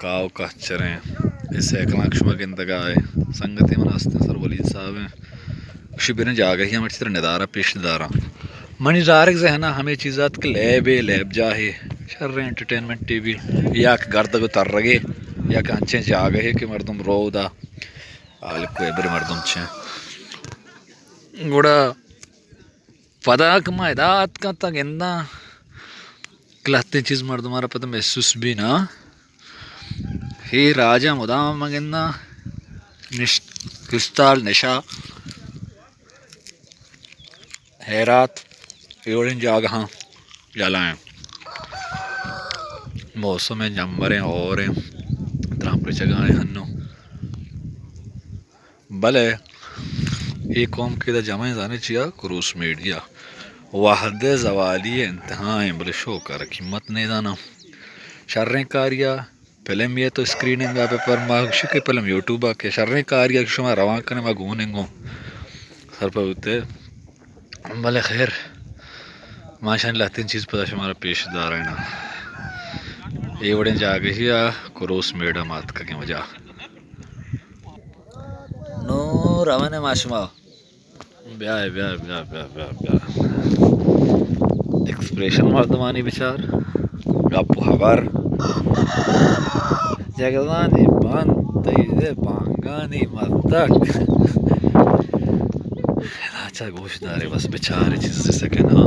काव कच्चरें इस एकलाक्षमा के इंतगाए संगति मनास्ते सर वलीद साहब हैं शिबिर जागे ही हमारी तरह नदारा पेश नदारा मनी जारक से है ना हमें चीज़ात के लैब जाहे शर्र एंटरटेनमेंट टीवी या कि गर्द को तर रगे या कि अच्छे जागे है कि मर्दम रोदा आल कोई बड़े मर्दम छे गुड़ा पता कमायदात का तक इंदा कलाते चीज़ मर्दमारा पता महसूस भी ना ही राजा मुदाम मगिन्ना क्रिस्टाल निशा हैरात एवं जाग हाँ जलाएं मौसम में जम्बरें और तरह जगह हन्नो भले एक कौम के जमा जाने चिया क्रूस मीडिया वाहद जवाली इंतहाएं भले शो कर कीमत नहीं दाना शर्रें कारिया फिल्म ये तो स्क्रीनिंग पे पर माशु के फिल्म यूट्यूब के शर्रे कार्य शुमा रवा करने मा घूनेंगो सर पर उते भले खैर माशान लातीन चीज़ पता हमारा पेशदार है ना ये बड़े जागे ही क्रोस मेडा मात का क्या मजा नो रवाने माशुमा ब्याह ब्याह ब्याह ब्याह ब्याह ब्याह एक्सप्रेशन मर्दमानी विचार गप खबर जगदानी बंद तेरे बांगानी मर्दक अच्छा गोशदार है बस बेचारे चीज़ से सके ना